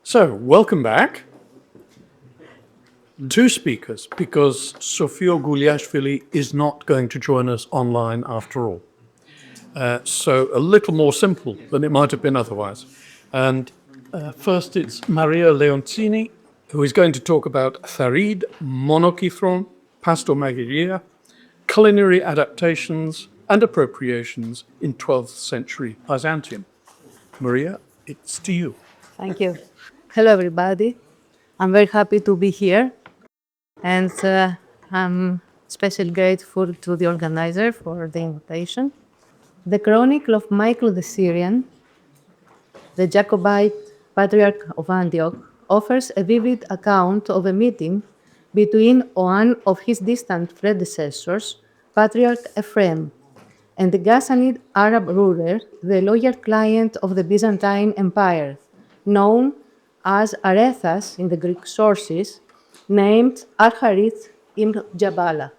So, welcome back. Two speakers, because Sofia Guliashvili is not going to join us online after all. So a little more simple than it might have been otherwise. And first it's Maria Leontsini, who is going to talk about Tharid, Monokythron, Pastomageireia, Culinary Adaptations and Appropriations in 12th century Byzantium. Maria, it's to you. Thank you. Hello, everybody. I'm very happy to be here. And I'm especially grateful to the organizer for the invitation. The Chronicle of Michael the Syrian, the Jacobite Patriarch of Antioch, offers a vivid account of a meeting between one of his distant predecessors, Patriarch Ephraim, and the Ghassanid Arab ruler, the loyal client of the Byzantine Empire, known as Arethas in the Greek sources, named Al-Harith ibn Jabala.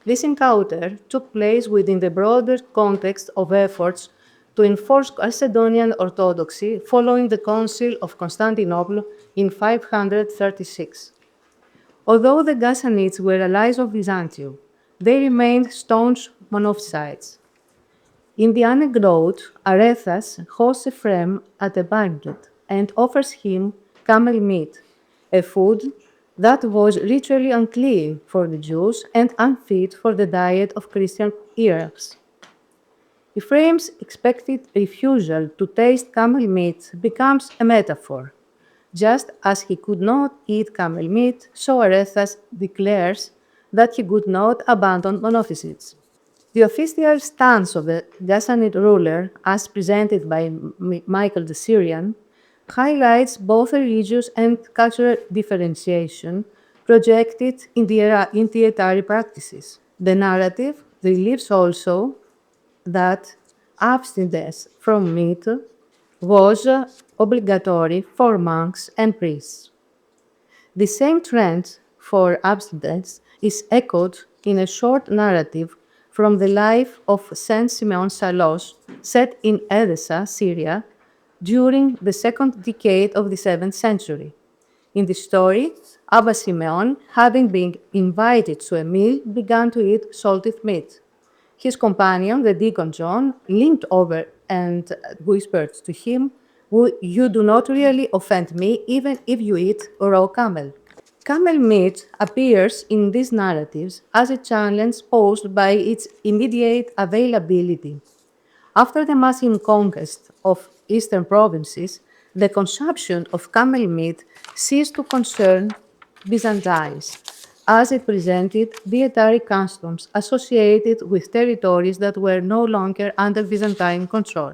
This encounter took place within the broader context of efforts to enforce Chalcedonian orthodoxy following the Council of Constantinople in 536. Although the Ghassanids were allies of Byzantium, they remained staunch monophysites. In the anecdote, Arethas hosts Ephraim at a banquet and offers him camel meat, a food that was ritually unclean for the Jews and unfit for the diet of Christian Arabs. Ephraim's expected refusal to taste camel meat becomes a metaphor. Just as he could not eat camel meat, so Arethas declares that he could not abandon monophysites. The official stance of the Ghassanid ruler, as presented by Michael the Syrian, highlights both religious and cultural differentiation projected in dietary practices. The narrative relieves also that abstinence from meat was obligatory for monks and priests. The same trend for abstinence is echoed in a short narrative from the life of Saint Simeon Salos, set in Edessa, Syria, during the second decade of the 7th century. In the story, Abba Simeon, having been invited to a meal, began to eat salted meat. His companion, the deacon John, leaned over and whispered to him, "You do not really offend me, even if you eat raw camel." Camel meat appears in these narratives as a challenge posed by its immediate availability. After the massive conquest of eastern provinces, the consumption of camel meat ceased to concern Byzantines, as it presented dietary customs associated with territories that were no longer under Byzantine control.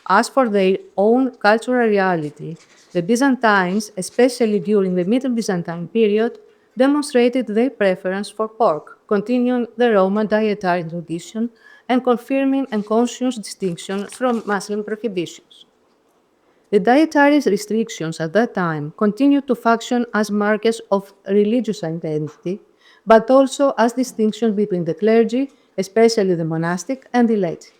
As for their own cultural reality, the Byzantines, especially during the Middle Byzantine period, demonstrated their preference for pork, continuing the Roman dietary tradition and confirming a conscious distinction from Muslim prohibitions. The dietary restrictions at that time continued to function as markers of religious identity, but also as distinctions between the clergy, especially the monastic, and the laity.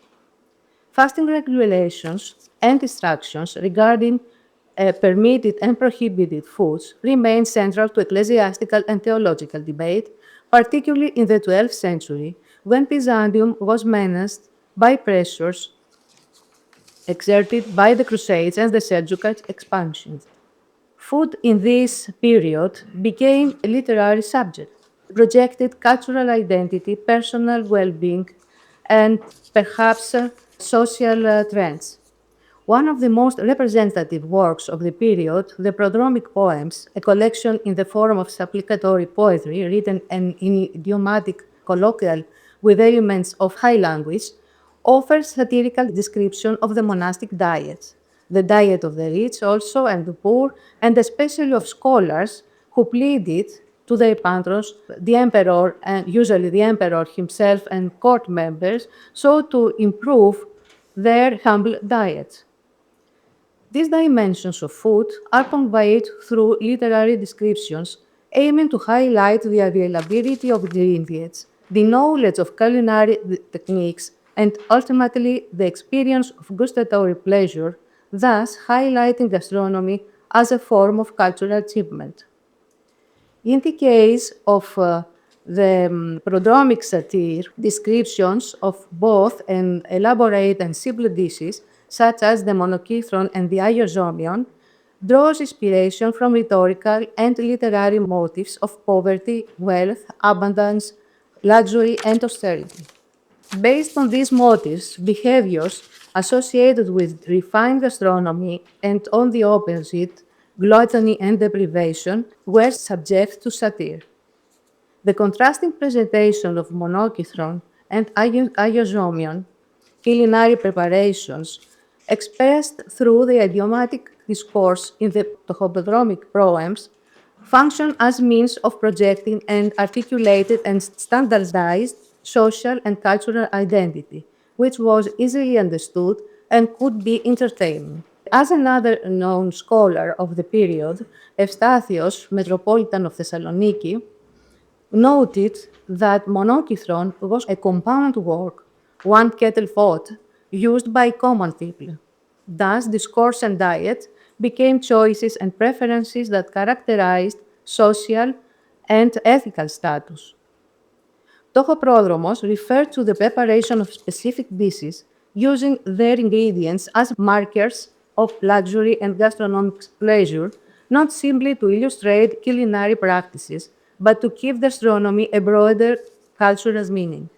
Fasting regulations and instructions regarding permitted and prohibited foods remained central to ecclesiastical and theological debate, particularly in the 12th century, when Byzantium was menaced by pressures exerted by the Crusades and the Seljuk expansion. Food in this period became a literary subject, projected cultural identity, personal well-being, and perhaps social trends. One of the most representative works of the period, the Prodromic Poems, a collection in the form of supplicatory poetry written in idiomatic colloquial with elements of high language, offers satirical description of the monastic diets, the diet of the rich also and the poor, and especially of scholars who pleaded to their patrons, the emperor, and usually the emperor himself and court members, so to improve their humble diets. These dimensions of food are conveyed through literary descriptions aiming to highlight the availability of ingredients, the knowledge of culinary techniques, and ultimately the experience of gustatory pleasure, thus highlighting gastronomy as a form of cultural achievement. In the case of the prodromic satire, descriptions of both an elaborate and simple dishes, such as the Monokythron and the Iozomion, draws inspiration from rhetorical and literary motifs of poverty, wealth, abundance, luxury, and austerity. Based on these motives, behaviors associated with refined gastronomy and, on the opposite, gluttony and deprivation, were subject to satire. The contrasting presentation of Monokythron and Iozomion culinary preparations, expressed through the idiomatic discourse in the Ptochoprodromic poems, function as means of projecting an articulated and standardized social and cultural identity, which was easily understood and could be entertaining. As another known scholar of the period, Evstathios, Metropolitan of Thessaloniki, noted that Monokythron was a compound work, one kettle pot, used by common people. Thus, discourse and diet became choices and preferences that characterized social and ethical status. Ptochoprodromos referred to the preparation of specific dishes using their ingredients as markers of luxury and gastronomic pleasure, not simply to illustrate culinary practices, but to give gastronomy a broader cultural meaning.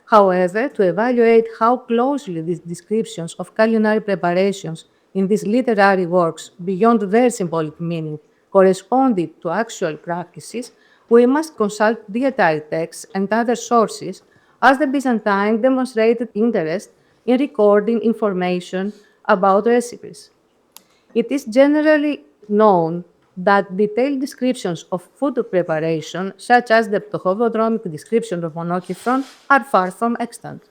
However, to evaluate how closely these descriptions of culinary preparations in these literary works, beyond their symbolic meaning, corresponded to actual practices, we must consult dietary texts and other sources, as the Byzantine demonstrated interest in recording information about recipes. It is generally known that detailed descriptions of food preparation, such as the Ptochoprodromic description of Monokythron, are far from extant.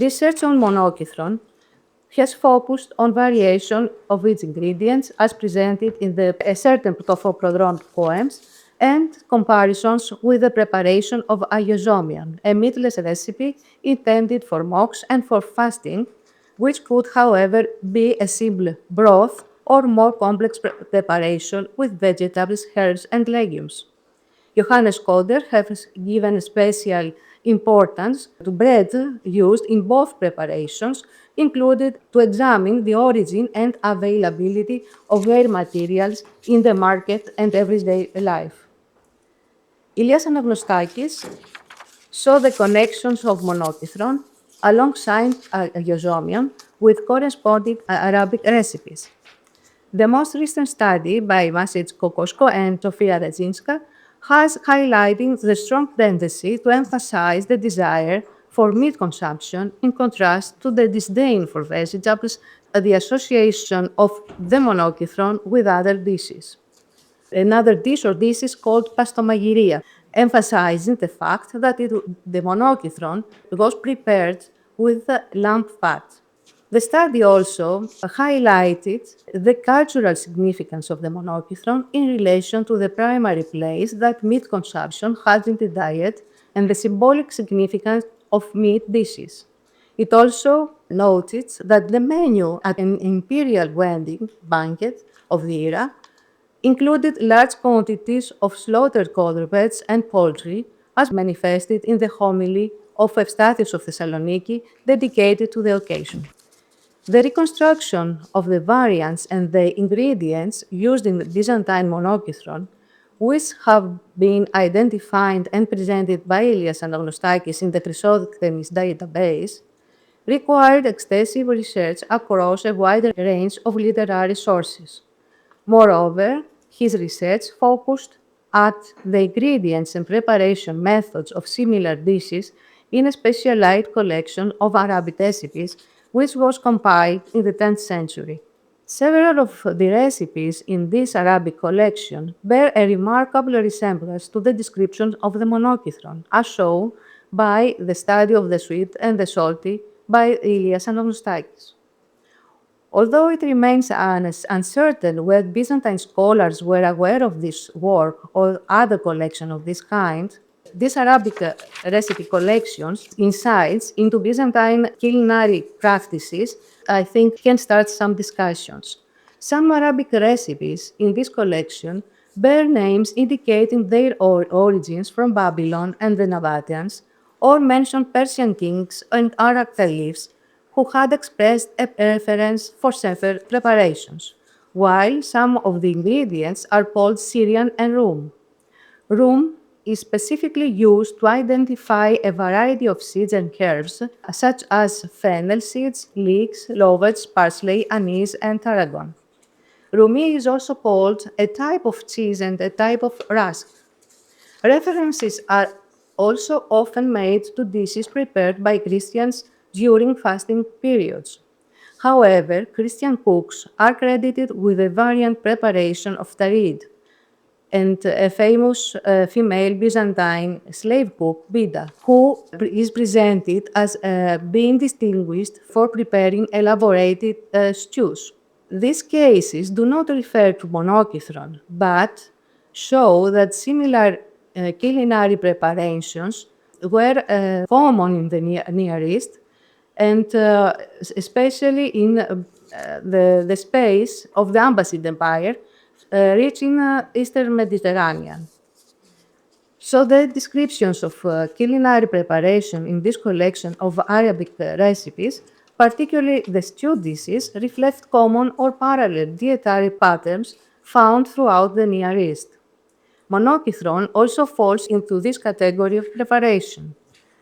Research on Monokythron has focused on variation of its ingredients as presented in the certain Ptochoprodromic poems and comparisons with the preparation of Iozomion, a meatless recipe intended for mocks and for fasting, which could, however, be a simple broth or more complex preparation with vegetables, herbs, and legumes. Johannes Koder has given special importance to bread used in both preparations, included to examine the origin and availability of their materials in the market and everyday life. Ilias Anagnostakis saw the connections of Monokythron alongside Iozomion with corresponding Arabic recipes. The most recent study by Maciej Kokoszko and Zofia Redzinska has highlighted the strong tendency to emphasize the desire for meat consumption in contrast to the disdain for vegetables, the association of the Monokythron with other dishes. Another dish or dish called Pastomageireia, emphasizing the fact that the Monokythron was prepared with lamb fat. The study also highlighted the cultural significance of the Monokythron in relation to the primary place that meat consumption has in the diet and the symbolic significance of meat dishes. It also noted that the menu at an imperial wedding banquet of the era included large quantities of slaughtered quadrupeds and poultry, as manifested in the homily of Evstathios of Thessaloniki dedicated to the occasion. The reconstruction of the variants and the ingredients used in the Byzantine Monokythron, which have been identified and presented by Ilias Anagnostakis in the Chrysosthemis database, required extensive research across a wide range of literary sources. Moreover, his research focused at the ingredients and preparation methods of similar dishes in a specialized collection of Arabic recipes, which was compiled in the 10th century. Several of the recipes in this Arabic collection bear a remarkable resemblance to the description of the Monokythron, as shown by the study of the sweet and the salty by Ilias Anagnostakis. Although it remains uncertain whether Byzantine scholars were aware of this work or other collection of this kind, this Arabic recipe collection's insights into Byzantine culinary practices, I think, can start some discussions. Some Arabic recipes in this collection bear names indicating their origins from Babylon and the Nabateans, or mention Persian kings and Arab caliphs who had expressed a preference for safer preparations, while some of the ingredients are called Syrian and rum. Rum is specifically used to identify a variety of seeds and herbs, such as fennel seeds, leeks, lovettes, parsley, anise, and tarragon. Rumi is also called a type of cheese and a type of rusk. References are also often made to dishes prepared by Christians during fasting periods. However, Christian cooks are credited with a variant preparation of Tharid, and a famous female Byzantine slave cook, Bida, who is presented as being distinguished for preparing elaborated stews. These cases do not refer to Monokythron, but show that similar culinary preparations were common in the Near East, and especially in the space of the Abbasid Empire, reaching Eastern Mediterranean. So the descriptions of culinary preparation in this collection of Arabic recipes, particularly the stew dishes, reflect common or parallel dietary patterns found throughout the Near East. Monokythron also falls into this category of preparation.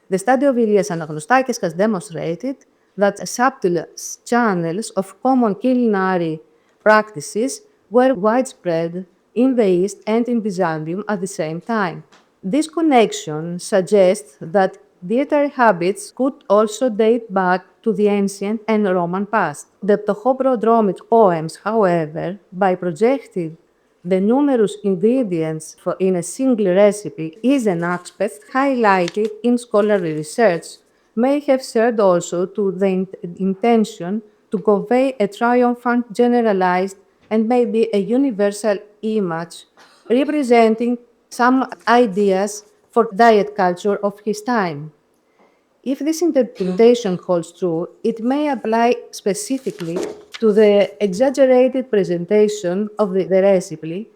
The study of Ilias Anagnostakis has demonstrated that subtle channels of common culinary practices were widespread in the East and in Byzantium at the same time. This connection suggests that dietary habits could also date back to the ancient and Roman past. The Ptochoprodromic poems, however, by projecting the numerous ingredients in a single recipe is an aspect highlighted in scholarly research, may have served also to the intention to convey a triumphant, generalized, and maybe a universal image representing some ideas for diet culture of his time. If this interpretation holds true, it may apply specifically to the exaggerated presentation of the recipe,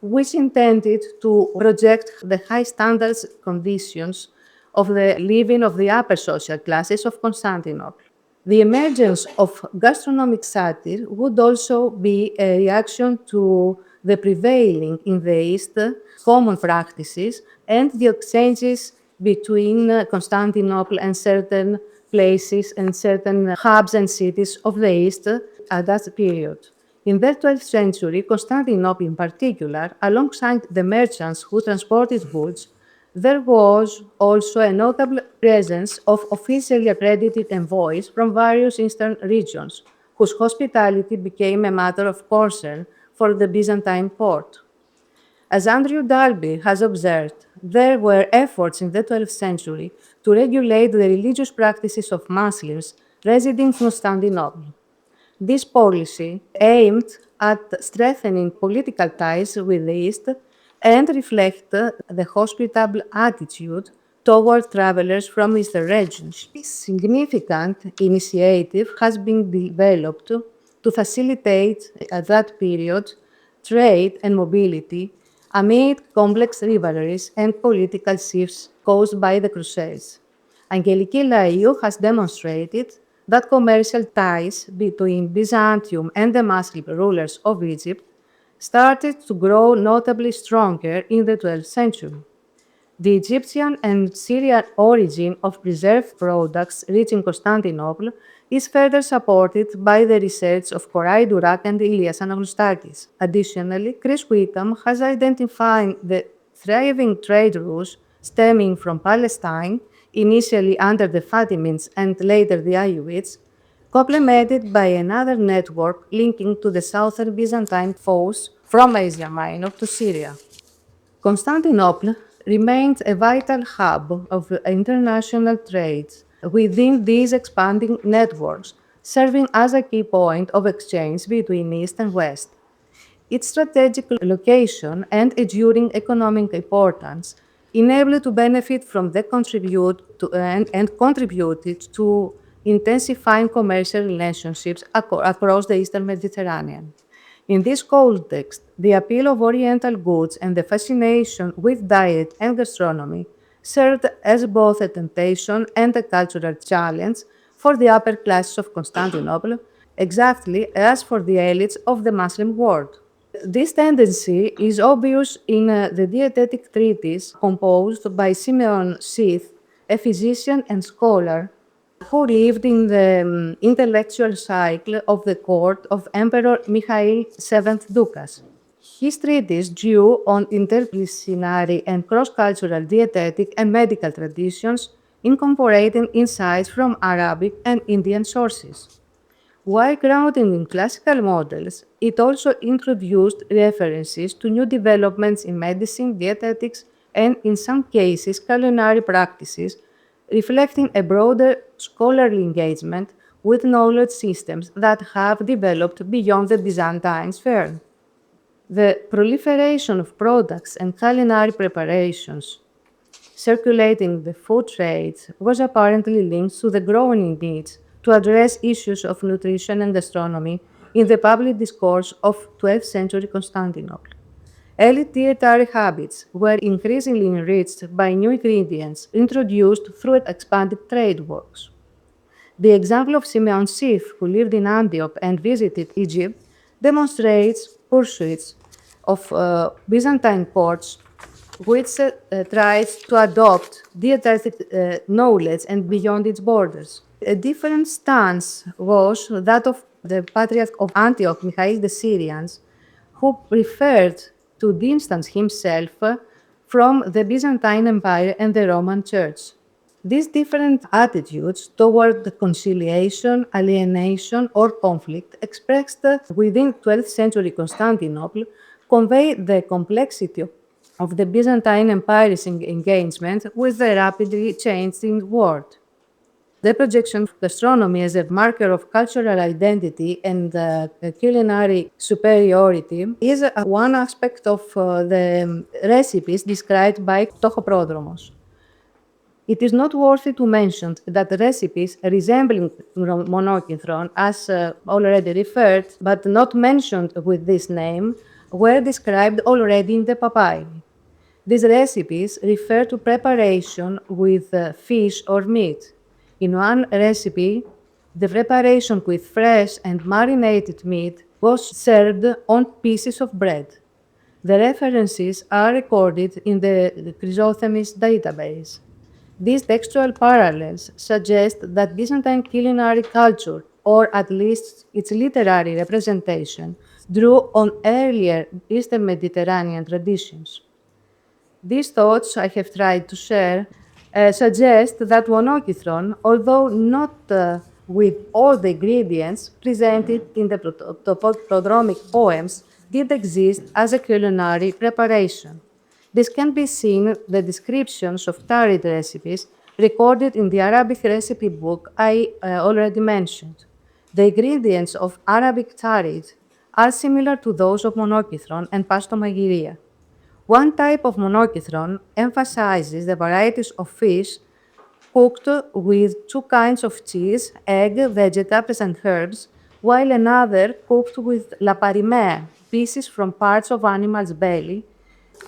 which intended to project the high standards conditions of the living of the upper social classes of Constantinople. The emergence of gastronomic satire would also be a reaction to the prevailing in the East common practices and the exchanges between Constantinople and certain places and certain hubs and cities of the East at that period. In the 12th century, Constantinople in particular, alongside the merchants who transported goods, there was also a notable presence of officially accredited envoys from various eastern regions, whose hospitality became a matter of concern for the Byzantine court. As Andrew Dalby has observed, there were efforts in the 12th century to regulate the religious practices of Muslims residing in Constantinople. This policy aimed at strengthening political ties with the East and reflect the hospitable attitude toward travelers from Eastern regions. This significant initiative has been developed to facilitate, at that period, trade and mobility amid complex rivalries and political shifts caused by the Crusades. Angeliki Laiou has demonstrated that commercial ties between Byzantium and the Muslim rulers of Egypt started to grow notably stronger in the 12th century. The Egyptian and Syrian origin of preserved products reaching Constantinople is further supported by the research of Koray Durak and Ilias Anagnostakis. Additionally, Chris Wickham has identified the thriving trade routes stemming from Palestine, initially under the Fatimids and later the Ayyubids, complemented by another network linking to the southern Byzantine foes from Asia Minor to Syria. Constantinople remains a vital hub of international trade within these expanding networks, serving as a key point of exchange between East and West. Its strategic location and enduring economic importance enabled to benefit from the and contributed to intensifying commercial relationships across the Eastern Mediterranean. In this context, the appeal of Oriental goods and the fascination with diet and gastronomy served as both a temptation and a cultural challenge for the upper classes of Constantinople, exactly as for the elites of the Muslim world. This tendency is obvious in the dietetic treatise composed by Simeon Sith, a physician and scholar who lived in the intellectual cycle of the court of Emperor Mikhail VII Ducas. His treatise drew on interdisciplinary and cross-cultural dietetic and medical traditions, incorporating insights from Arabic and Indian sources. While grounded in classical models, it also introduced references to new developments in medicine, dietetics, and in some cases, culinary practices, reflecting a broader scholarly engagement with knowledge systems that have developed beyond the Byzantine sphere. The proliferation of products and culinary preparations circulating the food trades was apparently linked to the growing needs to address issues of nutrition and gastronomy in the public discourse of 12th century Constantinople. Early dietary habits were increasingly enriched by new ingredients introduced through expanded trade works. The example of Simeon Sith, who lived in Antioch and visited Egypt, demonstrates pursuits of Byzantine courts which tries to adopt dietetic knowledge and beyond its borders. A different stance was that of the Patriarch of Antioch, Michael the Syrian, who preferred to distance himself from the Byzantine Empire and the Roman Church. These different attitudes toward the conciliation, alienation, or conflict expressed within 12th century Constantinople convey the complexity of the Byzantine Empire's engagement with the rapidly changing world. The projection of gastronomy as a marker of cultural identity and culinary superiority is one aspect of the recipes described by Ptochoprodromos. It is noteworthy to mention that recipes resembling Monokythron, as already referred, but not mentioned with this name, were described already in the papyri. These recipes refer to preparation with fish or meat. In one recipe, the preparation with fresh and marinated meat was served on pieces of bread. The references are recorded in the Chrysosthemis database. These textual parallels suggest that Byzantine culinary culture, or at least its literary representation, drew on earlier Eastern Mediterranean traditions. These thoughts I have tried to share suggest that Monokythron, although not with all the ingredients presented in the Ptochoprodromic poems, did exist as a culinary preparation. This can be seen in the descriptions of Tharid recipes recorded in the Arabic recipe book I already mentioned. The ingredients of Arabic Tharid are similar to those of Monokythron and Pastomageireia. One type of Monokythron emphasizes the varieties of fish cooked with two kinds of cheese, egg, vegetables, and herbs, while another cooked with laparimea, pieces from parts of animals' belly,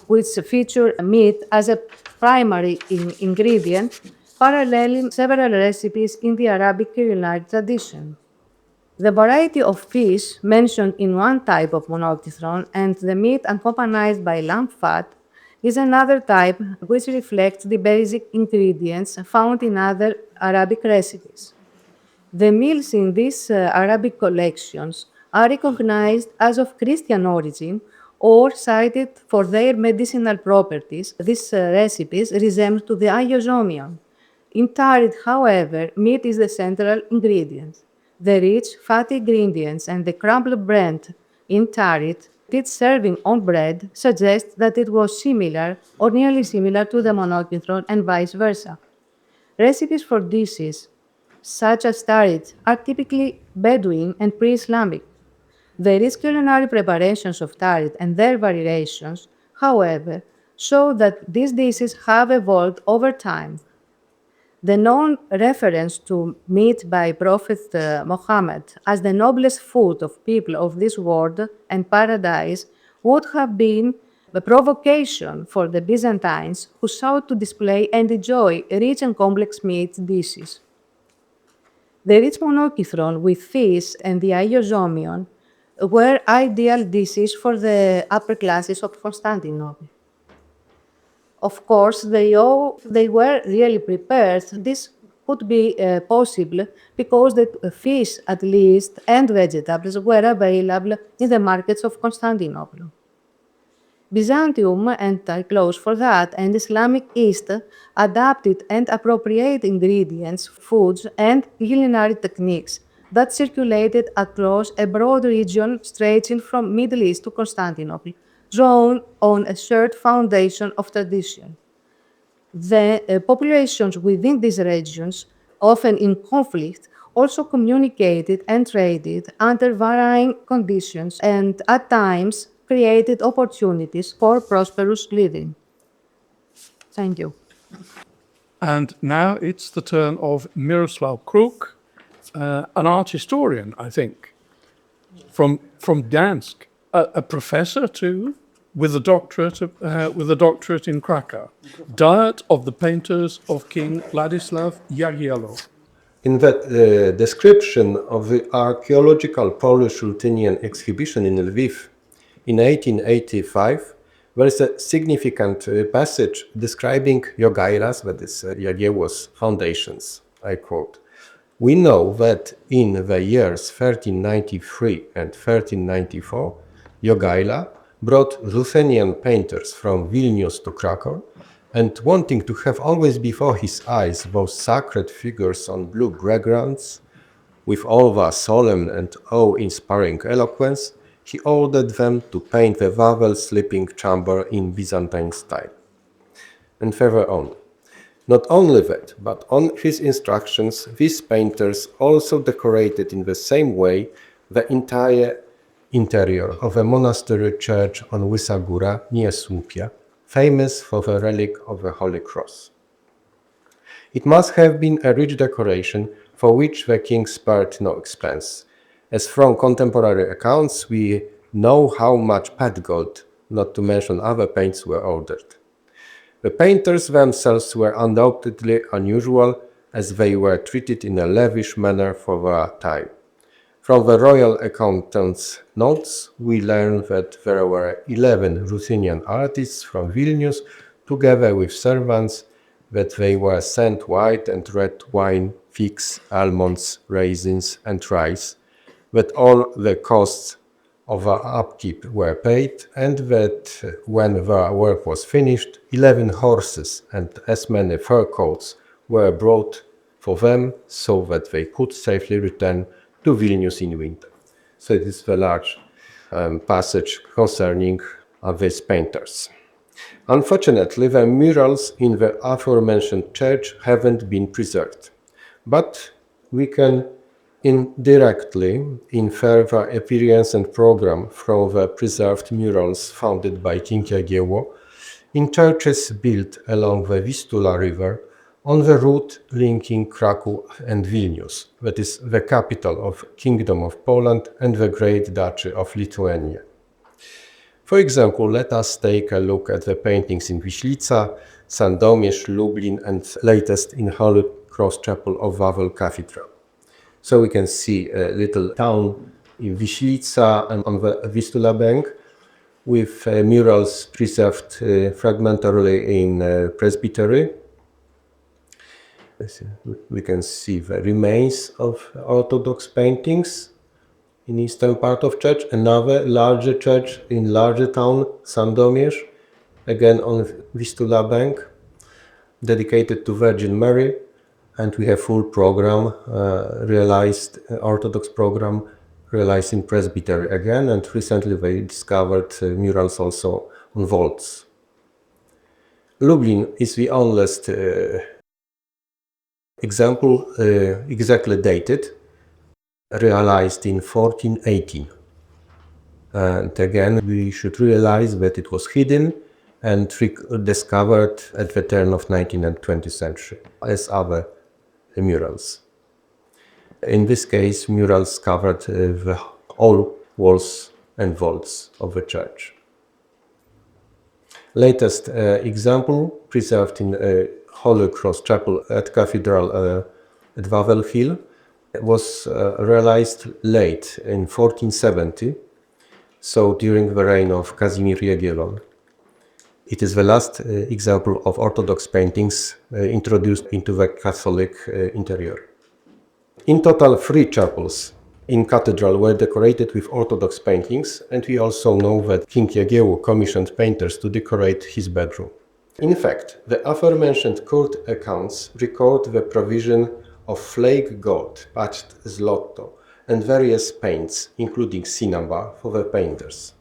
which feature meat as a primary ingredient, paralleling several recipes in the Arabic culinary tradition. The variety of fish mentioned in one type of Monokythron and the meat accompanied by lamb fat is another type which reflects the basic ingredients found in other Arabic recipes. The meals in these Arabic collections are recognized as of Christian origin or cited for their medicinal properties. These recipes resemble to the Iosomion. In Tharid, however, meat is the central ingredient. The rich, fatty ingredients and the crumbled bread in Tharid, its serving on bread, suggests that it was similar or nearly similar to the Monokythron and vice versa. Recipes for dishes such as Tharid are typically Bedouin and pre-Islamic. The rich culinary preparations of Tharid and their variations, however, show that these dishes have evolved over time. The known reference to meat by Prophet Muhammad as the noblest food of people of this world and paradise would have been a provocation for the Byzantines who sought to display and enjoy rich and complex meat dishes. The rich Monokythron with fish and the Aiozomion were ideal dishes for the upper classes of Constantinople. Of course, they were really prepared. This could be possible because the fish, at least, and vegetables were available in the markets of Constantinople. Byzantium, and I close for that, and Islamic East adapted and appropriated ingredients, foods, and culinary techniques that circulated across a broad region stretching from Middle East to Constantinople, drawn on a shared foundation of tradition. The populations within these regions, often in conflict, also communicated and traded under varying conditions and at times created opportunities for prosperous living. Thank you. And now it's the turn of Mirosław Kruk, an art historian, I think, from Gdańsk, a professor too, with a doctorate in Krakow. Diet of the painters of King Władysław Jagiełło. In the description of the archaeological Polish-Ruthenian exhibition in Lviv in 1885, there is a significant passage describing Jogaila's, that is Jagiełło's, foundations. I quote, "We know that in the years 1393 and 1394, Jogaila brought Ruthenian painters from Vilnius to Krakow, and wanting to have always before his eyes those sacred figures on blue backgrounds, with all their solemn and awe-inspiring eloquence, he ordered them to paint the Wawel sleeping chamber in Byzantine style." And further on, "Not only that, but on his instructions, these painters also decorated in the same way the entire interior of a monastery church on Łysa Góra near Słupia, famous for the relic of the Holy Cross. It must have been a rich decoration for which the king spared no expense, as from contemporary accounts we know how much pad gold, not to mention other paints, were ordered. The painters themselves were undoubtedly unusual, as they were treated in a lavish manner for their time. From the royal accountant's notes, we learn that there were 11 Ruthenian artists from Vilnius, together with servants, that they were sent white and red wine, figs, almonds, raisins, and rice, that all the costs of their upkeep were paid, and that when their work was finished, 11 horses and as many fur coats were brought for them, so that they could safely return to Vilnius in winter. So it is the large passage concerning these painters. Unfortunately, the murals in the aforementioned church haven't been preserved, but we can indirectly infer their appearance and program from the preserved murals founded by King Jagiełło in churches built along the Vistula River on the route linking Kraków and Vilnius, that is the capital of Kingdom of Poland and the Great Duchy of Lithuania. For example, let us take a look at the paintings in Wiślica, Sandomierz, Lublin, and latest in Holy Cross Chapel of Wawel Cathedral. So we can see a little town in Wiślica and on the Vistula bank with murals preserved fragmentarily in presbytery. We can see the remains of Orthodox paintings in eastern part of church. Another larger church in larger town, Sandomierz, again on Vistula bank, dedicated to Virgin Mary. And we have full program realized, Orthodox program realized in presbytery again. And recently they discovered murals also on vaults. Lublin is the oldest example, exactly dated, realized in 1418. And again, we should realize that it was hidden and discovered at the turn of 19th and 20th century, as other murals. In this case, murals covered the all walls and vaults of the church. Latest example, preserved in Holy Cross Chapel at Cathedral at Wawel Hill, was realized late in 1470, so during the reign of Kazimierz Jagiełło. It is the last example of Orthodox paintings introduced into the Catholic interior. In total, 3 chapels in cathedral were decorated with Orthodox paintings, and we also know that King Jagiełło commissioned painters to decorate his bedroom. In fact, the aforementioned court accounts record the provision of flake gold, patched zlotto, and various paints, including cinnabar, for the painters.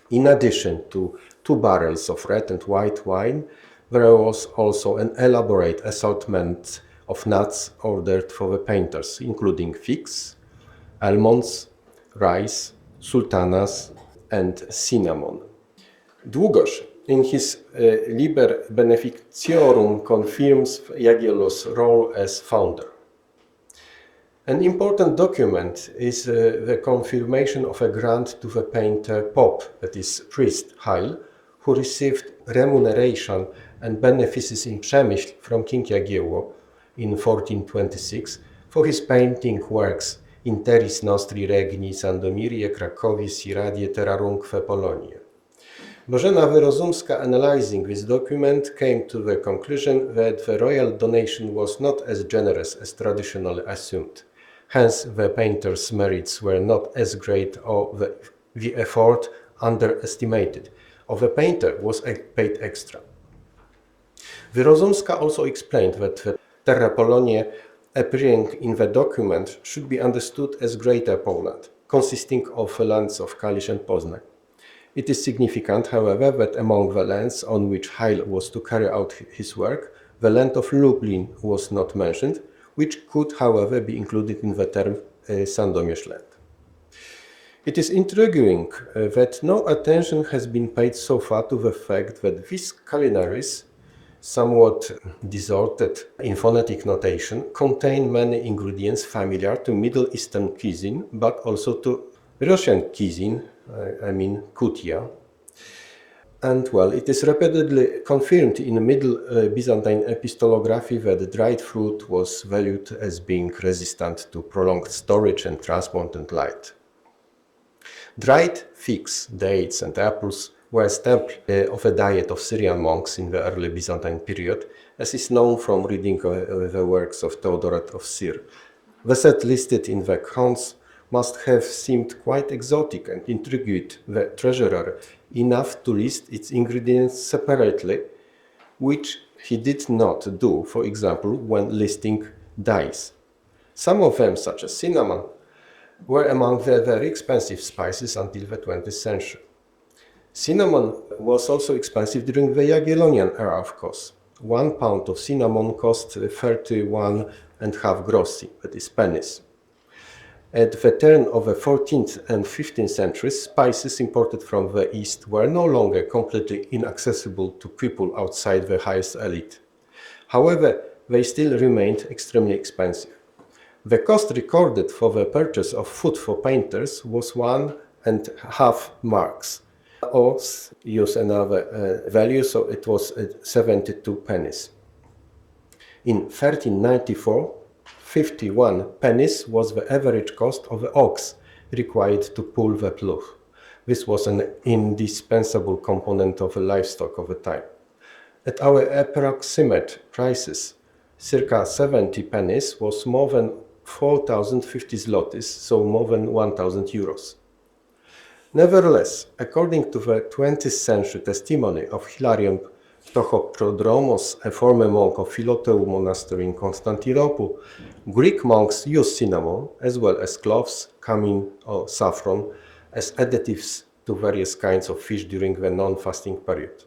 In addition to 2 barrels of red and white wine, there was also an elaborate assortment of nuts ordered for the painters, including figs, almonds, rice, sultanas, and cinnamon. Długosz, in his Liber Beneficiorum, confirms Jagiełło's role as founder. An important document is the confirmation of a grant to the painter Pope, that is priest Heil, who received remuneration and benefices in Przemyśl from King Jagiełło in 1426 for his painting works in Teris Nostri Regni Sandomiriae Krakowi Siradie Terrarumque Polonie. Bożena Wyrozumska, analyzing this document, came to the conclusion that the royal donation was not as generous as traditionally assumed. Hence, the painter's merits were not as great or the effort underestimated, or the painter was paid extra. Wyrozumska also explained that the Terra Polonie appearing in the document should be understood as Greater Poland, consisting of the lands of Kalisz and Poznań. It is significant, however, that among the lands on which Heil was to carry out his work, the land of Lublin was not mentioned, which could, however, be included in the term Sandomierz land. It is intriguing that no attention has been paid so far to the fact that these culinaries, somewhat distorted in phonetic notation, contain many ingredients familiar to Middle Eastern cuisine, but also to Russian cuisine, kutia. And well, it is repeatedly confirmed in Middle Byzantine epistolography that dried fruit was valued as being resistant to prolonged storage and transport and light. Dried figs, dates, and apples were a staple of a diet of Syrian monks in the early Byzantine period, as is known from reading the works of Theodoret of Syr. The set listed in the accounts must have seemed quite exotic and intrigued the treasurer enough to list its ingredients separately, which he did not do, for example, when listing dyes. Some of them, such as cinnamon, were among the very expensive spices until the 20th century. Cinnamon was also expensive during the Jagiellonian era, of course. 1 pound of cinnamon cost 31.5 grossi, that is pennies. At the turn of the 14th and 15th centuries, spices imported from the East were no longer completely inaccessible to people outside the highest elite. However, they still remained extremely expensive. The cost recorded for the purchase of food for painters was 1.5 marks, or use another value, so it was 72 pennies. In 1394, 51 pennies was the average cost of the ox required to pull the plough. This was an indispensable component of the livestock of the time. At our approximate prices, circa 70 pennies was more than 4,050 zlotys, so more than 1,000 euros. Nevertheless, according to the 20th century testimony of Hilarion Ptochoprodromos, a former monk of Philoteou monastery in Constantinople, Greek monks used cinnamon as well as cloves, cumin or saffron as additives to various kinds of fish during the non-fasting period.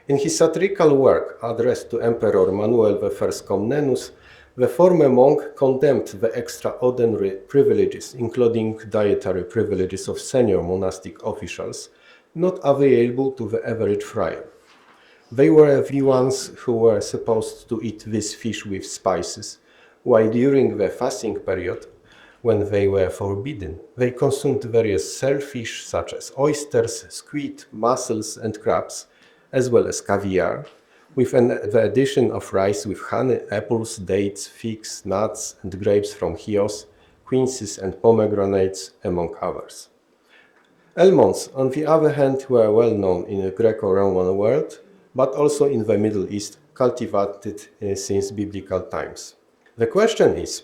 In his satirical work addressed to Emperor Manuel I Comnenus, the former monk condemned the extraordinary privileges, including dietary privileges of senior monastic officials, not available to the average friar. They were the ones who were supposed to eat this fish with spices, while during the fasting period, when they were forbidden, they consumed various shellfish such as oysters, squid, mussels, and crabs, as well as caviar, with the addition of rice with honey, apples, dates, figs, nuts, and grapes from Chios, quinces, and pomegranates, among others. Almonds, on the other hand, were well known in the Greco-Roman world, but also in the Middle East, cultivated since biblical times. The question is,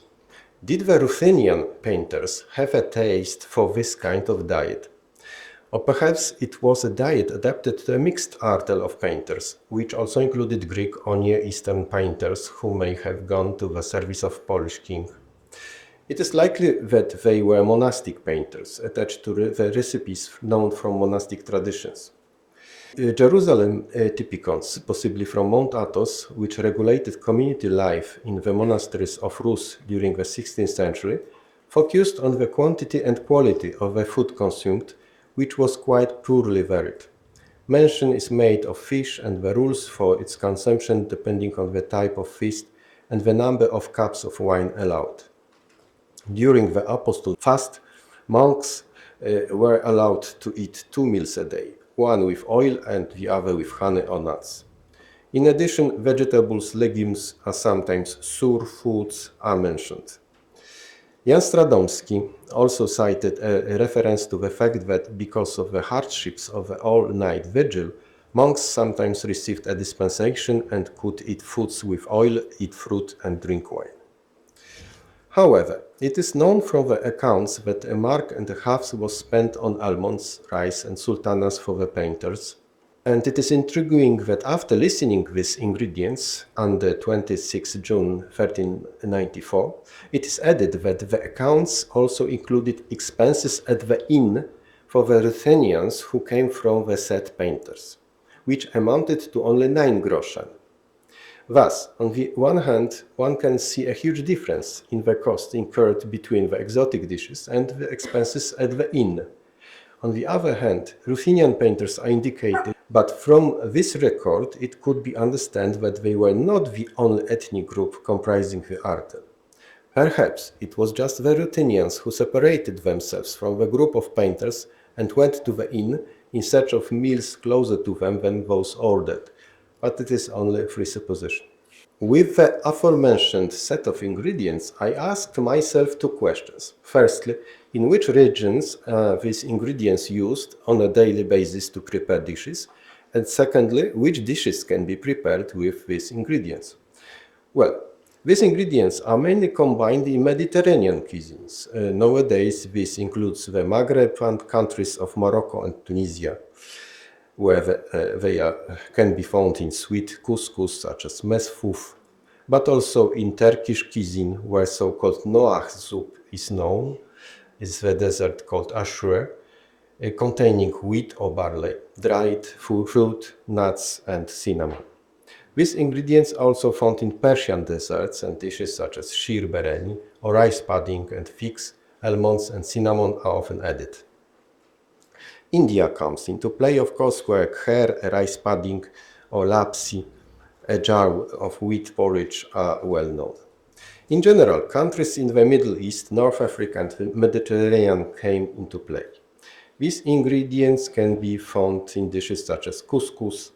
did the Ruthenian painters have a taste for this kind of diet? Or perhaps it was a diet adapted to a mixed artel of painters, which also included Greek or Near Eastern painters who may have gone to the service of Polish king. It is likely that they were monastic painters, attached to the recipes known from monastic traditions. Jerusalem typicons, possibly from Mount Athos, which regulated community life in the monasteries of Rus during the 16th century, focused on the quantity and quality of the food consumed, which was quite poorly varied. Mention is made of fish and the rules for its consumption depending on the type of feast and the number of cups of wine allowed. During the Apostle fast, monks were allowed to eat 2 meals a day, one with oil and the other with honey or nuts. In addition, vegetables, legumes, and sometimes sour foods are mentioned. Jan Stradomski also cited a reference to the fact that because of the hardships of the all-night vigil, monks sometimes received a dispensation and could eat foods with oil, eat fruit, and drink wine. However, it is known from the accounts that a mark and a half was spent on almonds, rice, and sultanas for the painters, and it is intriguing that after listing these ingredients on the 26th June 1394, it is added that the accounts also included expenses at the inn for the Ruthenians who came from the said painters, which amounted to only 9 groschen. Thus, on the one hand, one can see a huge difference in the cost incurred between the exotic dishes and the expenses at the inn. On the other hand, Ruthenian painters are indicated, but from this record it could be understood that they were not the only ethnic group comprising the artel. Perhaps it was just the Ruthenians who separated themselves from the group of painters and went to the inn in search of meals closer to them than those ordered, but it is only a free supposition. With the aforementioned set of ingredients, I asked myself 2 questions. Firstly, in which regions are these ingredients used on a daily basis to prepare dishes? And secondly, which dishes can be prepared with these ingredients? Well, these ingredients are mainly combined in Mediterranean cuisines. Nowadays, this includes the Maghreb countries of Morocco and Tunisia, where they can be found in sweet couscous such as mesfouf, but also in Turkish cuisine where so-called noach soup is known, is the dessert called ashur, containing wheat or barley, dried fruit, nuts, and cinnamon. These ingredients are also found in Persian desserts and dishes such as shir bereni or rice pudding, and figs, almonds, and cinnamon are often added. India comes into play, of course, where kher, a rice pudding, or lapsi, a jar of wheat porridge, are well known. In general, countries in the Middle East, North Africa, and the Mediterranean came into play. These ingredients can be found in dishes such as couscous.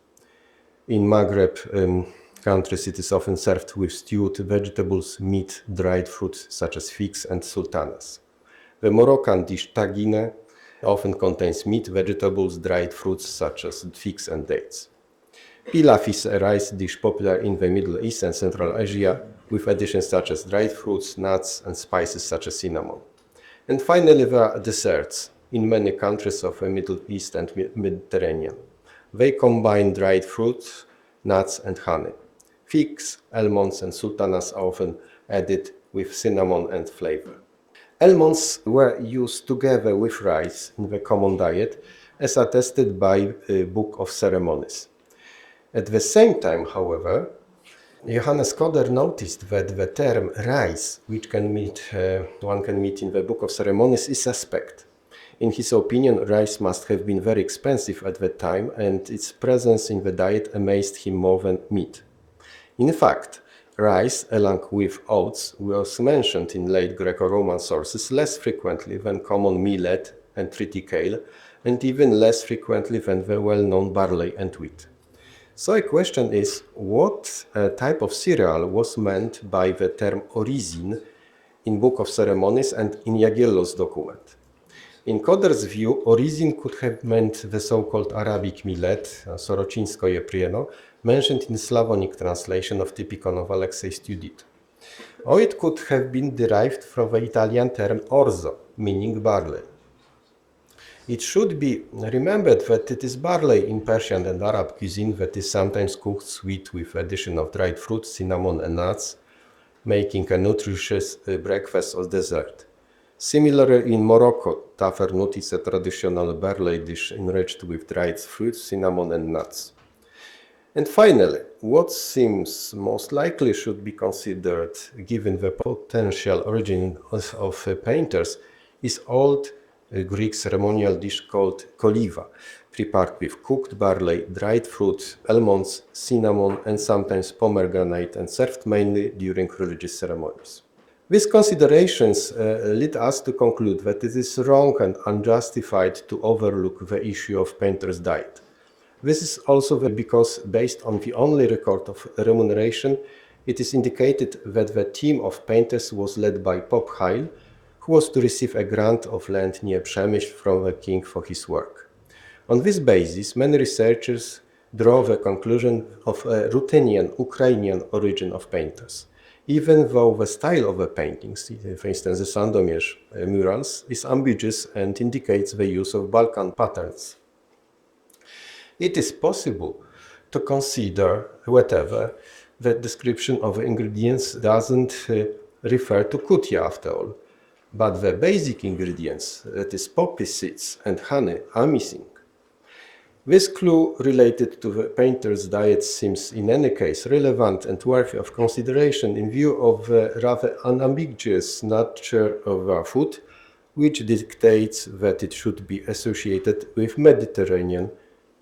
In Maghreb countries, it is often served with stewed vegetables, meat, dried fruits such as figs and sultanas. The Moroccan dish tagine often contains meat, vegetables, dried fruits such as figs and dates. Pilaf is a rice dish popular in the Middle East and Central Asia, with additions such as dried fruits, nuts, and spices such as cinnamon. And finally, there are desserts in many countries of the Middle East and Mediterranean. They combine dried fruits, nuts, and honey. Figs, almonds, and sultanas are often added with cinnamon and flavor. Almonds were used together with rice in the common diet, as attested by the Book of Ceremonies. At the same time, however, Johannes Koder noticed that the term rice, which one can meet in the Book of Ceremonies, is suspect. In his opinion, rice must have been very expensive at that time, and its presence in the diet amazed him more than meat. In fact, rice, along with oats, was mentioned in late Greco-Roman sources less frequently than common millet and triticale, and even less frequently than the well-known barley and wheat. So a question is, what type of cereal was meant by the term origin in Book of Ceremonies and in Jagiełło's document? In Coder's view, origin could have meant the so-called Arabic millet, sorocinsko jeprieno, mentioned in Slavonic translation of Typicon of Alexei Studit. Or it could have been derived from the Italian term orzo, meaning barley. It should be remembered that it is barley in Persian and Arab cuisine that is sometimes cooked sweet with addition of dried fruits, cinnamon and nuts, making a nutritious breakfast or dessert. Similarly, in Morocco, tafernut is a traditional barley dish enriched with dried fruits, cinnamon and nuts. And finally, what seems most likely should be considered, given the potential origin of painters, is old Greek ceremonial dish called koliva, prepared with cooked barley, dried fruits, almonds, cinnamon, and sometimes pomegranate, and served mainly during religious ceremonies. These considerations lead us to conclude that it is wrong and unjustified to overlook the issue of painter's diet. This is also because, based on the only record of remuneration, it is indicated that the team of painters was led by Pope Haile, who was to receive a grant of land near Przemyśl from the king for his work. On this basis, many researchers draw the conclusion of a Ruthenian, Ukrainian origin of painters, even though the style of the paintings, for instance the Sandomierz murals, is ambiguous and indicates the use of Balkan patterns. It is possible to consider, whatever, that description of ingredients doesn't refer to kutia after all, but the basic ingredients, that is poppy seeds and honey, are missing. This clue related to the painter's diet seems in any case relevant and worthy of consideration in view of the rather unambiguous nature of our food, which dictates that it should be associated with Mediterranean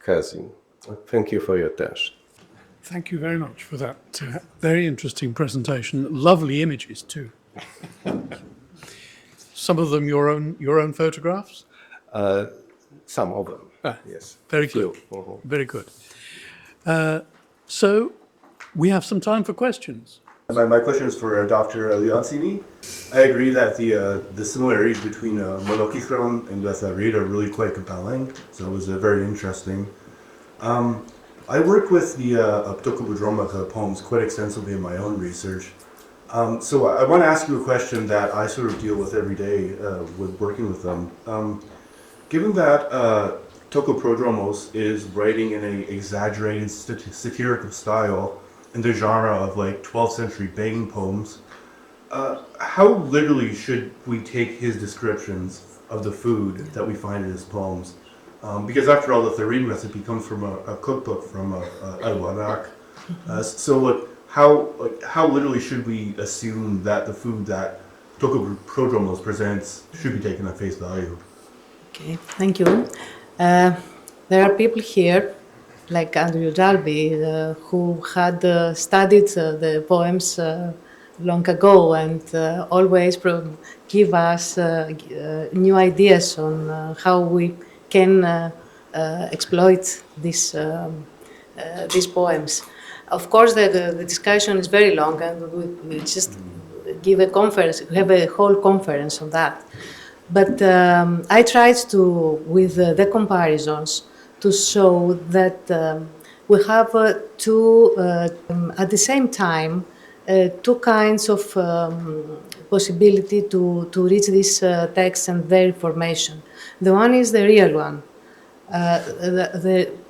cuisine. Thank you for your attention. Thank you very much for that very interesting presentation. Lovely images too. Some of them your own photographs? Some of them, yes. Very good. Very good. So we have some time for questions. My question is for Dr. Leontsini. I agree that the similarities between Monokythron and Tharid are really quite compelling, so it was very interesting. I work with the Ptochoprodromos poems quite extensively in my own research. So I want to ask you a question that I sort of deal with every day with working with them. Given that Ptochoprodromos is writing in an exaggerated satirical style in the genre of like 12th century begging poems, how literally should we take his descriptions of the food that we find in his poems? Because after all, the Tharid recipe comes from a cookbook from Alwanak. So how literally should we assume that the food that Ptochoprodromos presents should be taken at face value? Okay, thank you. There are people here, like Andrew Dalby, who had studied the poems long ago and always give us new ideas on how we can exploit these poems. Of course, the discussion is very long, and we just give a conference, we have a whole conference on that. But I tried to, with the comparisons, to show that we have two, at the same time, two kinds of possibility to reach this text and their information. The one is the real one.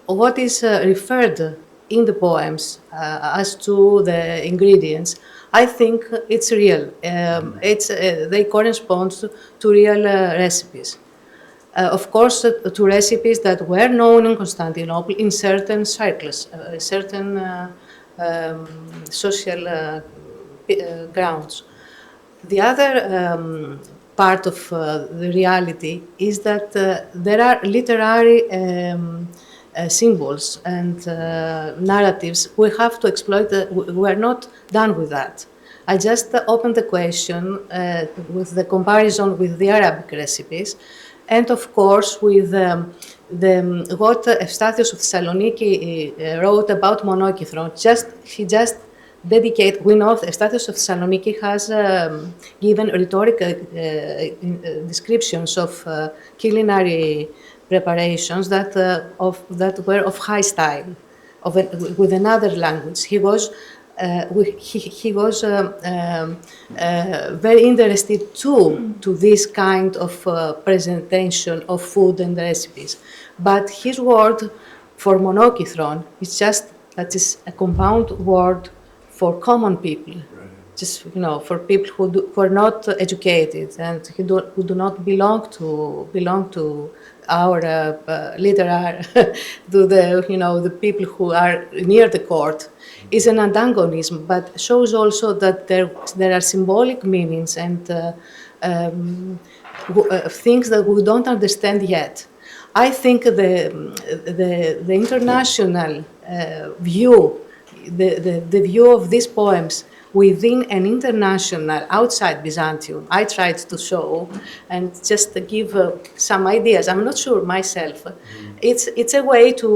What is referred in the poems as to the ingredients, I think it's real. They correspond to real recipes. Of course, to recipes that were known in Constantinople in certain circles, certain social grounds. The other part of the reality is that there are literary symbols and narratives we have to exploit. We are not done with that. I just opened the question with the comparison with the Arabic recipes, and of course with what Evstathios of Thessaloniki wrote about Monokythron. He just dedicate. We know Evstathios of Thessaloniki has given rhetorical descriptions of culinary preparations that were of high style, with another language. He was very interested too to this kind of presentation of food and recipes. But his word for Monokythron is just that is a compound word for common people. Just for people who are not educated and who do not belong to our literary to the people who are near the court, is an antagonism, but shows also that there are symbolic meanings and things that we don't understand yet. I think the international view, the view of these poems within an international, outside Byzantium, I tried to show and just to give some ideas. I'm not sure myself. It's a way to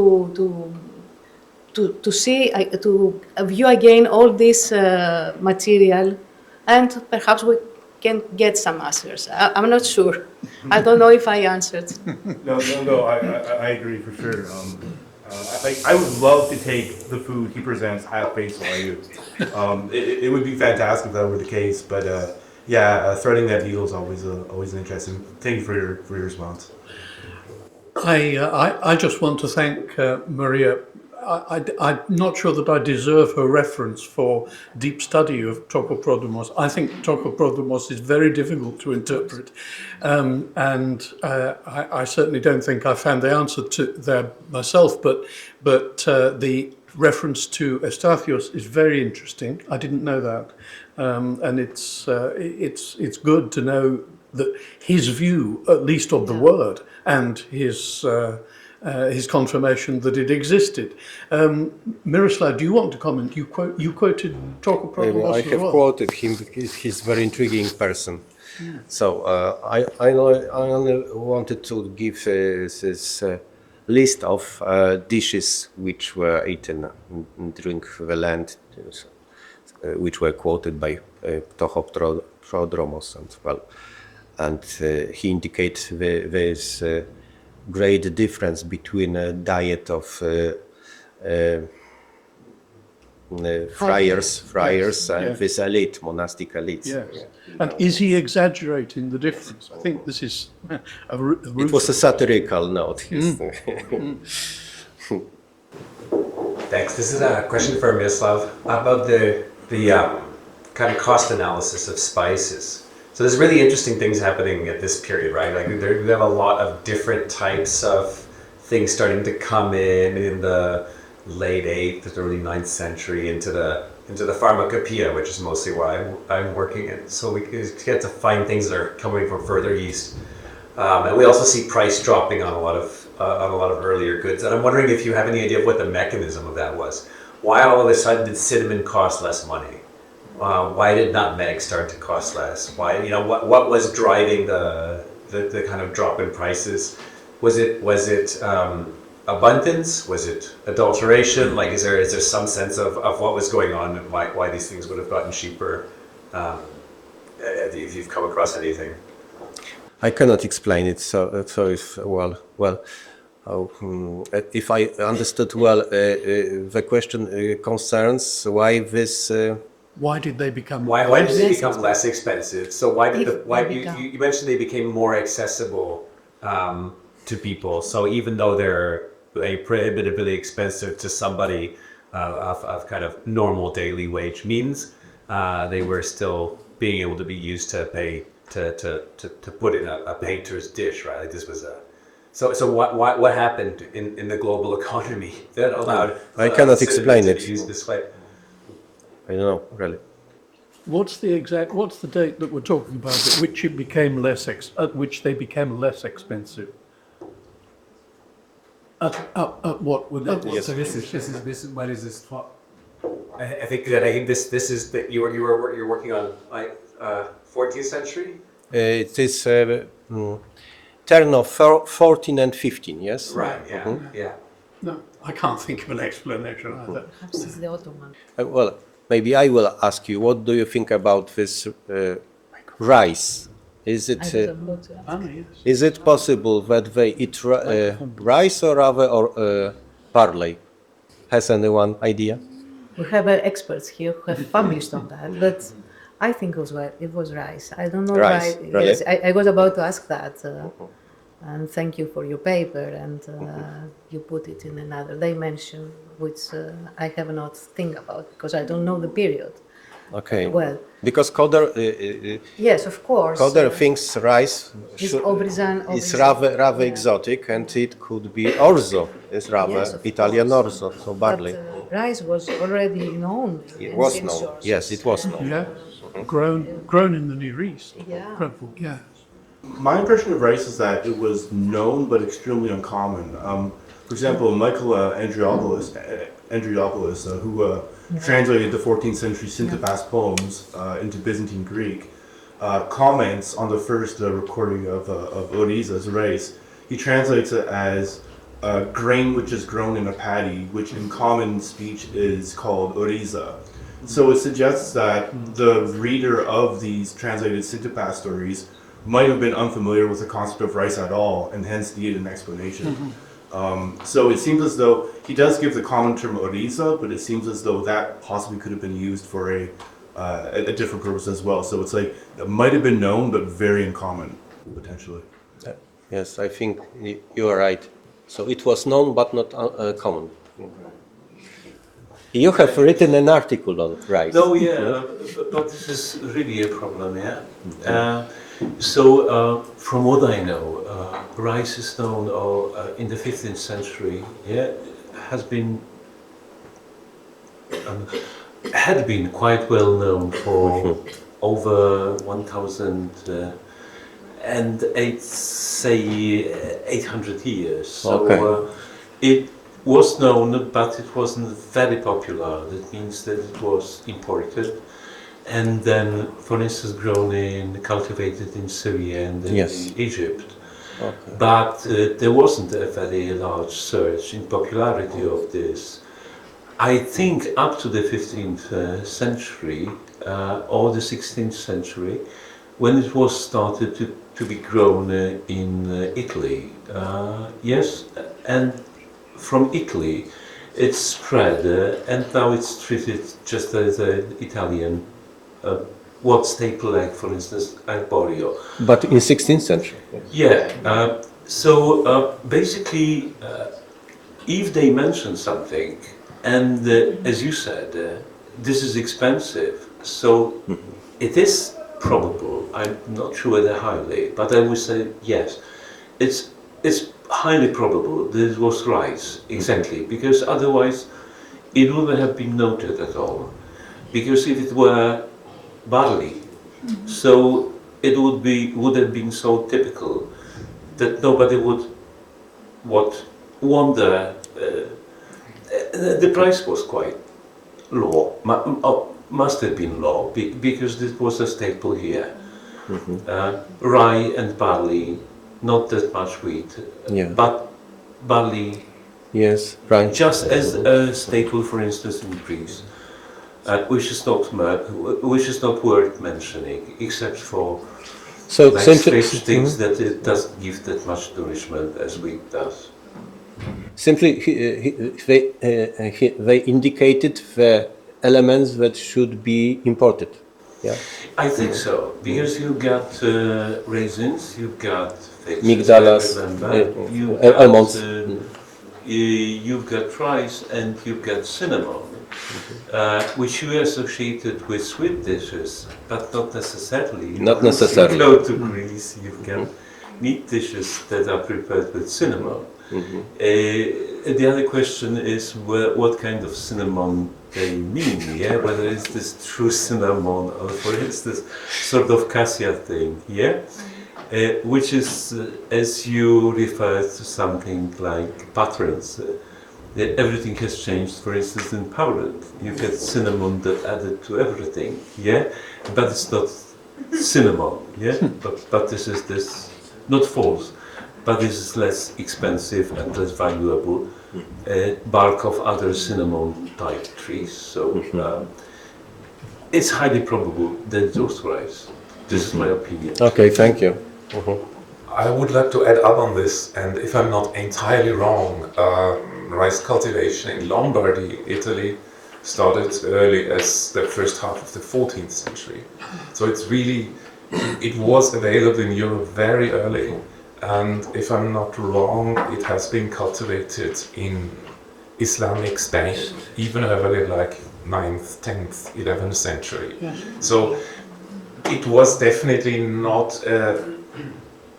see, to view again all this material, and perhaps we can get some answers. I'm not sure. I don't know if I answered. No, I agree for sure. I would love to take the food he presents at face value. It would be fantastic if that were the case, but threading that needle is always interesting. Thank you for your response. I just want to thank Maria. I'm not sure that I deserve her reference for deep study of Ptochoprodromos. I think Ptochoprodromos is very difficult to interpret, and I certainly don't think I found the answer to there myself. But the reference to Evstathios is very interesting. I didn't know that, and it's good to know that his view, at least of the word, and his confirmation that it existed. Miroslav, do you want to comment? You quoted Ptochoprodromos I as have well. quoted him because he's a very intriguing person. So I only wanted to give this list of dishes which were eaten during the land, which were quoted by Ptochoprodromos, and he indicates this great difference between a diet of friars and this elite, monastic elites. Yes. And is he exaggerating the difference? I think this is a It was a satirical note. Thanks. This is a question for Miroslav about the kind of cost analysis of spices. So there's really interesting things happening at this period, right? Like we have a lot of different types of things starting to come in the late 8th, early 9th century into the pharmacopoeia, which is mostly why I'm working in. So we get to find things that are coming from further east, and we also see price dropping on a lot of earlier goods. And I'm wondering if you have any idea of what the mechanism of that was. Why all of a sudden did cinnamon cost less money? Why did nutmeg start to cost less? Why, what was driving the kind of drop in prices? Was it abundance? Was it adulteration? Like, is there some sense of what was going on and why these things would have gotten cheaper? If you've come across anything. I cannot explain it. So if if I understood well, the question concerns why this. Why did they become? Why did they become less expensive? So you mentioned they became more accessible to people. So even though they're prohibitively expensive to somebody of kind of normal daily wage means, they were still being able to be used to pay to put in a painter's dish, right? Like this was a. So what happened in the global economy that allowed? I cannot explain it. Use this way? I don't know, really. What's the date that we're talking about at which it became at which they became less expensive? At what would that? Yes. So this is what is this? I think this is that you're working on like 14th century. It is turn of 14 and 15, yes? Right. Yeah. Yeah. No, I can't think of an explanation either. Perhaps it's the Ottoman. Well, maybe I will ask you, what do you think about this rice? Is it Yes. is it possible that they eat rice or rather or barley? Has anyone idea? We have experts here who have published on that, but I think it was rice. I don't know. Rice, really? Yes, I was about to ask that. And thank you for your paper, and you put it in another dimension, which I have not think about because I don't know the period. Okay. Well, Because Coder yes, of course. thinks rice Is Obrizan, is rather exotic, and it could be orzo, is rather Yes, of Italian course. orzo, so barley. But rice was already known. It in was these known. sources. Yes, it was known. Yeah, grown in the Near East. Yeah. Yeah. My impression of rice is that it was known but extremely uncommon. For example, Michael Andriopoulos, who translated the 14th century Syntapas poems into Byzantine Greek, comments on the first recording of Oriza as rice. He translates it as grain which is grown in a paddy, which in common speech is called Oriza. So it suggests that the reader of these translated Syntapas stories might have been unfamiliar with the concept of rice at all, and hence needed an explanation. So it seems as though he does give the common term oriza, but it seems as though that possibly could have been used for a different purpose as well. So it's like it might have been known, but very uncommon, potentially. Yes, I think you are right. So it was known but not common. You have written an article on rice. No, yeah, but this is really a problem, yeah. From what I know, rice is known in the 15th century. Yeah, had been quite well known for over 1,000 and 800 years. So it was known, but it wasn't very popular. That means that it was imported. And then, for instance, cultivated in Syria and in Egypt. Okay. But there wasn't a very large surge in popularity of this. I think up to the 15th century or the 16th century, when it was started to be grown in Italy. Yes, and from Italy it spread, and now it's treated just as an Italian what staple like, for instance, arborio. But in 16th century. Yeah. Basically, if they mention something, and as you said, this is expensive, so it is probable. I'm not sure whether highly, but I would say yes. It's highly probable that it was rice, exactly, because otherwise it wouldn't have been noted at all. Because if it were barley, so it would have been so typical that nobody would wonder. The price was quite low, must have been low, because this was a staple here. Rye and barley, not that much wheat, but barley. Yes, right. Just as a staple, for instance, in Greece. Which is not worth mentioning, except for strange things that it doesn't give that much nourishment as wheat does. Simply, they indicated the elements that should be imported. Yeah, I think so, because you've got raisins, you've got figs, migdalas, almonds. You've got rice, and you've got cinnamon. Which you associated with sweet dishes, but not necessarily. Not necessarily. If you go to Greece, you've got meat dishes that are prepared with cinnamon. The other question is what kind of cinnamon they mean, yeah, whether it's this true cinnamon or, for instance, sort of cassia thing, yeah, which is, as you refer to something like patterns, everything has changed. For instance, in Poland, you get cinnamon that added to everything, yeah, but it's not cinnamon, yeah, but this is not false, but this is less expensive and less valuable bark of other cinnamon type trees. So it's highly probable that it's authorized. This is my opinion. Okay, thank you. I would like to add up on this, and if I'm not entirely wrong, rice cultivation in Lombardy, Italy, started as early as the first half of the 14th century. So it was available in Europe very early, and if I'm not wrong, it has been cultivated in Islamic Spain, even early, like 9th, 10th, 11th century. So it was definitely not a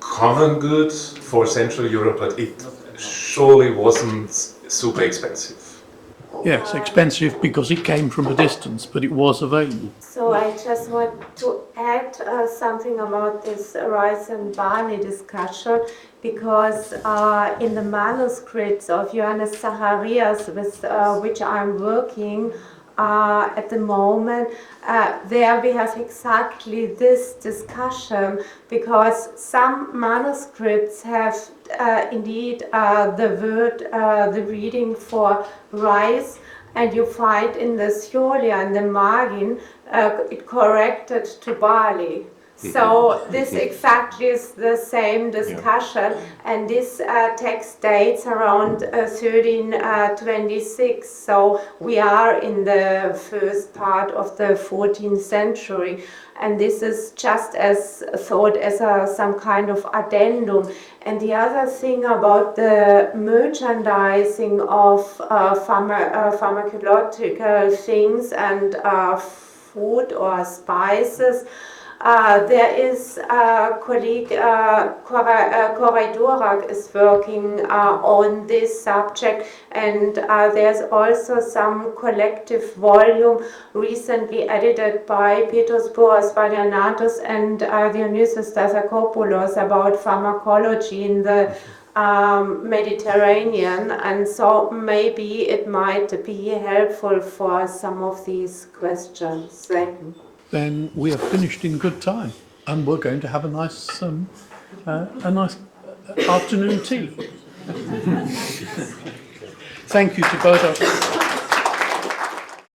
common good for Central Europe, but it surely wasn't super expensive. Yes, expensive because it came from a distance, but it was available. So I just want to add something about this rice and barley discussion, because in the manuscripts of Johannes Zacharias, with which I'm working at the moment, there we have exactly this discussion, because some manuscripts have indeed the reading for rice, and you find in the Scholia and the margin it corrected to barley. So this exactly is the same discussion, and this text dates around 1326. So we are in the first part of the 14th century, and this is just as thought as some kind of addendum. And the other thing about the merchandising of pharmacological things and food or spices, there is a colleague, Korajdurak, is working on this subject, and there's also some collective volume recently edited by Petros Boras Valianatos and Dionysios Dasakopoulos about pharmacology in the Mediterranean, and so maybe it might be helpful for some of these questions. Thank you. Then we have finished in good time, and we're going to have a nice afternoon tea. Thank you to both of you.